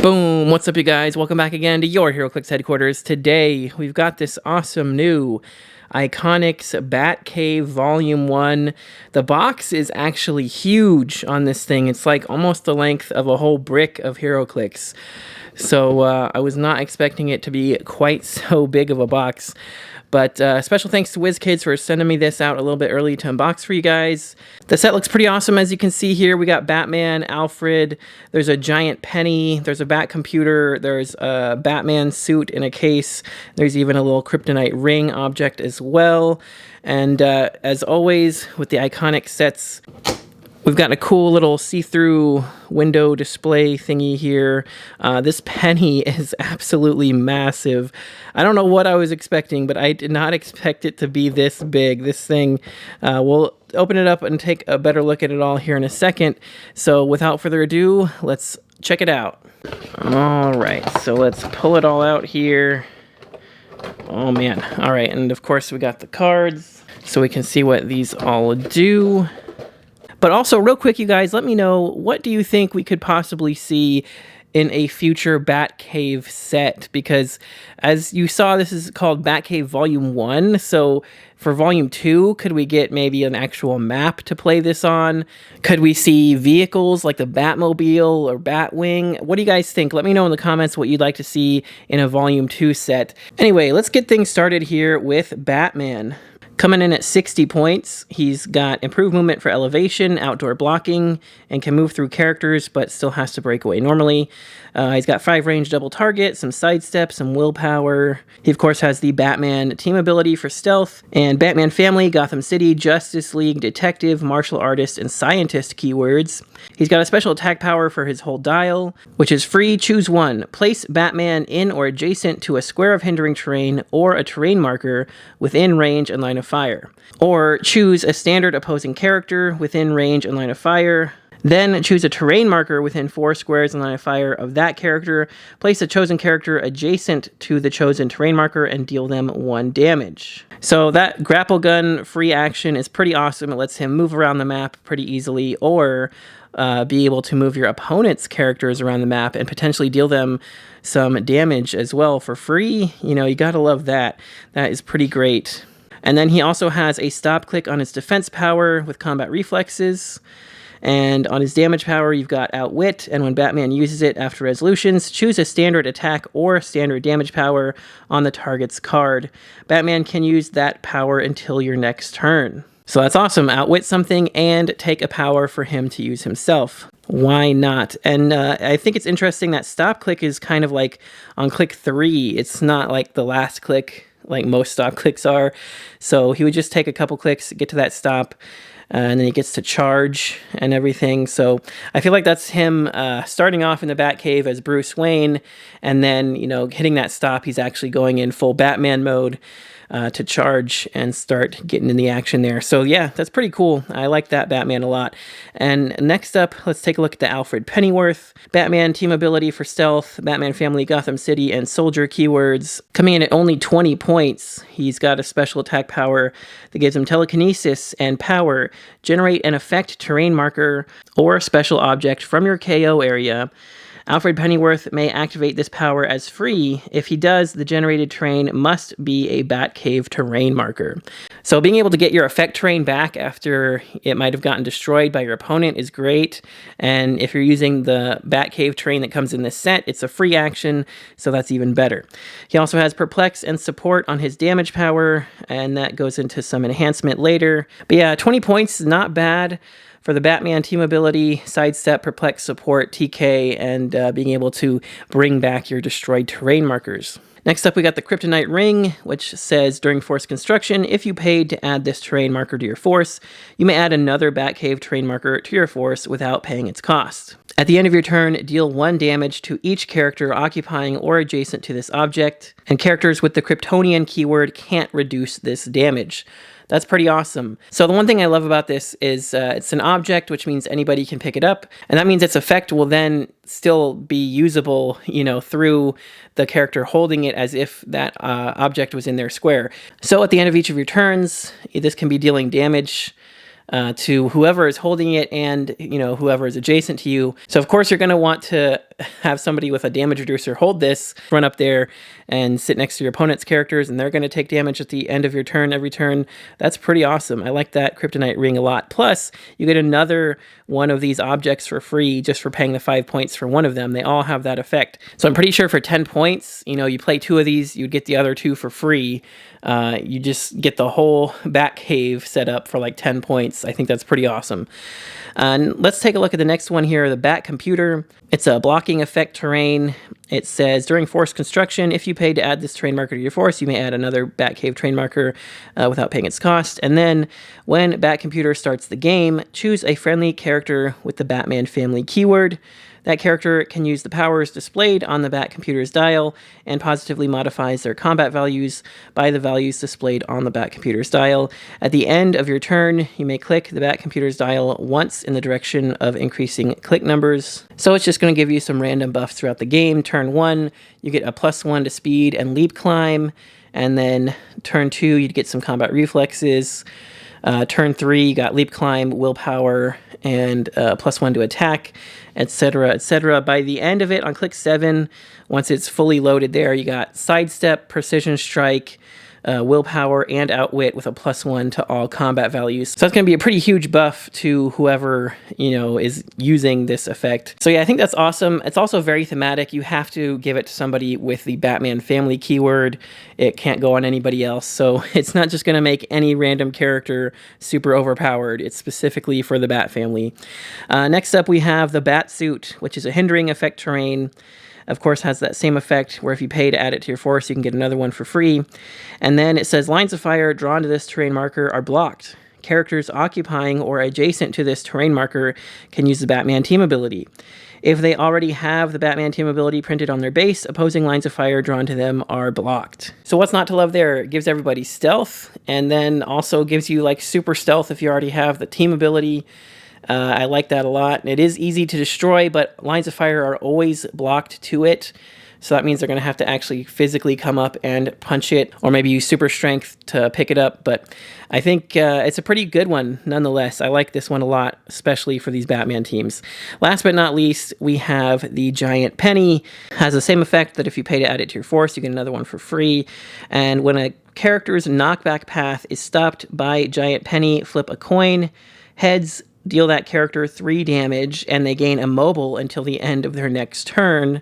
Boom! What's up, you guys? Welcome back again to your Heroclix headquarters. Today, we've got this awesome new Iconix Batcave Volume 1. The box is actually huge on this thing. It's like almost the length of a whole brick of Heroclix. So I was not expecting it to be quite so big of a box. But special thanks to WizKids for sending me this out a little bit early to unbox for you guys. The set looks pretty awesome, as you can see here. We got Batman, Alfred, there's a giant penny, there's a bat computer, there's a Batman suit in a case, there's even a little Kryptonite Ring object as well. And as always, with the Iconix sets, we've got a cool little see-through window display thingy here. This penny is absolutely massive. I don't know what I was expecting, but I did not expect it to be this big. This thing, we'll open it up and take a better look at it all here in a second. So without further ado, let's check it out. All right, so let's pull it all out here. Oh man, all right, and of course we got the cards so we can see what these all do. But also, real quick, you guys, let me know, what do you think we could possibly see in a future Batcave set? Because as you saw, this is called Batcave Volume 1. So for Volume 2, could we get maybe an actual map to play this on? Could we see vehicles like the Batmobile or Batwing? What do you guys think? Let me know in the comments what you'd like to see in a Volume 2 set. Anyway, let's get things started here with Batman. Coming in at 60 points, he's got improved movement for elevation, outdoor blocking, and can move through characters, but still has to break away normally. He's got 5 range double target, some sidestep, some willpower. He, of course, has the Batman team ability for stealth, and Batman family, Gotham City, Justice League, detective, martial artist, and scientist keywords. He's got a special attack power for his whole dial, which is free. Choose one. Place Batman in or adjacent to a square of hindering terrain or a terrain marker within range and line of fire. Or choose a standard opposing character within range and line of fire. Then choose a terrain marker within 4 squares in line of fire of that character. Place a chosen character adjacent to the chosen terrain marker and deal them 1 damage. So that grapple gun free action is pretty awesome. It lets him move around the map pretty easily, or be able to move your opponent's characters around the map and potentially deal them some damage as well for free. You know, you gotta love that. That is pretty great. And then he also has a stop click on his defense power with combat reflexes. And on his damage power, you've got Outwit, and when Batman uses it after resolutions, choose a standard attack or standard damage power on the target's card. Batman can use that power until your next turn. So that's awesome. Outwit something and take a power for him to use himself. Why not? And I think it's interesting that stop click is kind of like on click 3. It's not like the last click like most stop clicks are. So he would just take a couple clicks, get to that stop, and then he gets to charge and everything. So I feel like that's him starting off in the Batcave as Bruce Wayne, and then, you know, hitting that stop, he's actually going in full Batman mode to charge and start getting in the action there. So yeah, that's pretty cool. I like that Batman a lot. And next up, let's take a look at the Alfred Pennyworth. Batman team ability for stealth, Batman family, Gotham City, and soldier keywords. Coming in at only 20 points, he's got a special attack power that gives him telekinesis and power. Generate an effect terrain marker or special object from your KO area. Alfred Pennyworth may activate this power as free. If he does, the generated terrain must be a Batcave terrain marker. So being able to get your effect terrain back after it might have gotten destroyed by your opponent is great. And if you're using the Batcave terrain that comes in this set, it's a free action, so that's even better. He also has Perplex and Support on his damage power, and that goes into some enhancement later. But yeah, 20 points is not bad for the Batman team ability, sidestep, perplex, support, TK, and being able to bring back your destroyed terrain markers. Next up, we got the Kryptonite Ring, which says, during force construction, if you paid to add this terrain marker to your force, you may add another Batcave terrain marker to your force without paying its cost. At the end of your turn, deal 1 damage to each character occupying or adjacent to this object, and characters with the Kryptonian keyword can't reduce this damage. That's pretty awesome. So the one thing I love about this is it's an object, which means anybody can pick it up, and that means its effect will then still be usable, you know, through the character holding it as if that object was in their square. So at the end of each of your turns, this can be dealing damage to whoever is holding it and, you know, whoever is adjacent to you. So of course you're going to want to have somebody with a damage reducer hold this, run up there and sit next to your opponent's characters, and they're going to take damage at the end of your turn every turn. That's pretty awesome. I like that Kryptonite Ring a lot. Plus, you get another one of these objects for free just for paying the 5 points for one of them. They all have that effect. So I'm pretty sure for 10 points, you know, you play 2 of these, you'd get the other 2 for free. You just get the whole Batcave set up for like 10 points. I think that's pretty awesome. And let's take a look at the next one here, the Bat Computer. It's a blocking effect terrain. It says, during force construction, if you paid to add this terrain marker to your force, you may add another Batcave terrain marker without paying its cost. And then when Bat Computer starts the game, choose a friendly character with the Batman family keyword. That character can use the powers displayed on the Bat Computer's dial and positively modifies their combat values by the values displayed on the Bat Computer's dial. At the end of your turn, you may click the Bat Computer's dial once in the direction of increasing click numbers. So it's just going to give you some random buffs throughout the game. Turn 1, you get a +1 to speed and leap climb. And then turn 2, you'd get some combat reflexes. Turn 3, you got leap climb, willpower, and +1 to attack, etc., etc. By the end of it, on click 7, once it's fully loaded there, you got sidestep, precision strike, willpower, and outwit with a +1 to all combat values. So that's going to be a pretty huge buff to whoever, you know, is using this effect. So yeah, I think that's awesome. It's also very thematic. You have to give it to somebody with the Batman family keyword. It can't go on anybody else. So it's not just going to make any random character super overpowered. It's specifically for the Bat family. Next up, we have the Bat Suit, which is a hindering effect terrain. Of course, has that same effect where if you pay to add it to your force, you can get another one for free. And then it says lines of fire drawn to this terrain marker are blocked. Characters occupying or adjacent to this terrain marker can use the Batman team ability. If they already have the Batman team ability printed on their base, opposing lines of fire drawn to them are blocked. So what's not to love there? It gives everybody stealth, and then also gives you like super stealth if you already have the team ability. I like that a lot. It is easy to destroy, but lines of fire are always blocked to it. So that means they're going to have to actually physically come up and punch it, or maybe use super strength to pick it up. But I think it's a pretty good one nonetheless. I like this one a lot, especially for these Batman teams. Last but not least, we have the Giant Penny. Has the same effect that if you pay to add it to your force, you get another one for free. And when a character's knockback path is stopped by Giant Penny, flip a coin. Heads, deal that character 3 damage, and they gain immobile until the end of their next turn.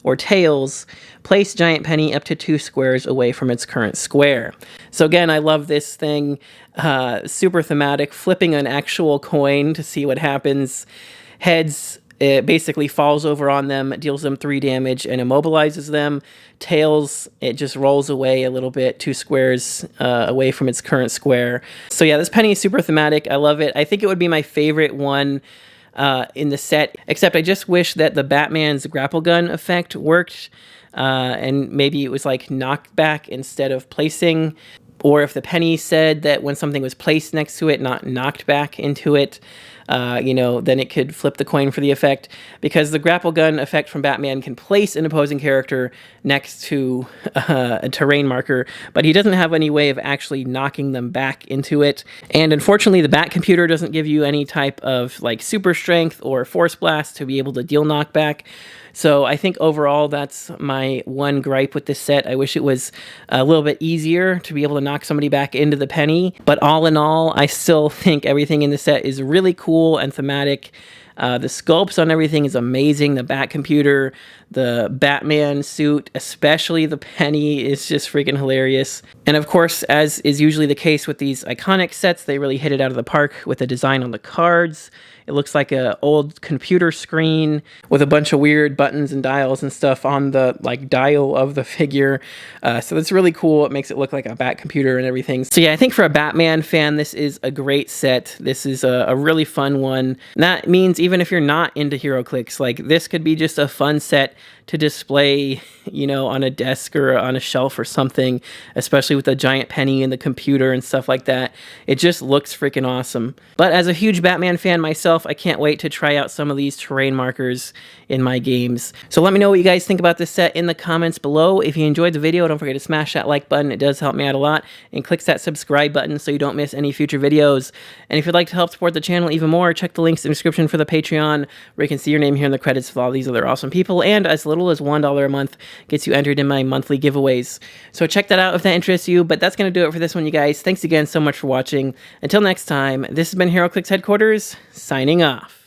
Or tails, place Giant Penny up to 2 squares away from its current square. So again, I love this thing. Super thematic, flipping an actual coin to see what happens. Heads, it basically falls over on them, deals them 3 damage, and immobilizes them. Tails, it just rolls away a little bit, 2 squares away from its current square. So yeah, this penny is super thematic. I love it. I think it would be my favorite one in the set, except I just wish that the Batman's grapple gun effect worked, and maybe it was like knockback instead of placing, or if the penny said that when something was placed next to it, not knocked back into it, you know, then it could flip the coin for the effect, because the grapple gun effect from Batman can place an opposing character next to a terrain marker, but he doesn't have any way of actually knocking them back into it. And unfortunately, the Bat Computer doesn't give you any type of like super strength or force blast to be able to deal knockback. So I think overall, that's my one gripe with this set. I wish it was a little bit easier to be able to knock somebody back into the penny. But all in all, I still think everything in the set is really cool and thematic. The sculpts on everything is amazing. The Bat Computer, the Batman suit, especially the penny, is just freaking hilarious. And of course, as is usually the case with these Iconix sets, they really hit it out of the park with the design on the cards. It looks like an old computer screen with a bunch of weird buttons and dials and stuff on the like dial of the figure. So that's really cool. It makes it look like a Bat Computer and everything. So yeah, I think for a Batman fan, this is a great set. This is a really fun one. And that means even if you're not into Heroclix, like this could be just a fun set to display, you know, on a desk or on a shelf or something, especially with the giant penny and the computer and stuff like that. It just looks freaking awesome. But as a huge Batman fan myself, I can't wait to try out some of these terrain markers in my games. So let me know what you guys think about this set in the comments below. If you enjoyed the video, don't forget to smash that like button. It does help me out a lot. And click that subscribe button so you don't miss any future videos. And if you'd like to help support the channel even more, check the links in the description for the Patreon, where you can see your name here in the credits of all these other awesome people. And as little as $1 a month gets you entered in my monthly giveaways. So check that out if that interests you. But that's going to do it for this one, you guys. Thanks again so much for watching. Until next time, this has been Heroclix Headquarters, signing off.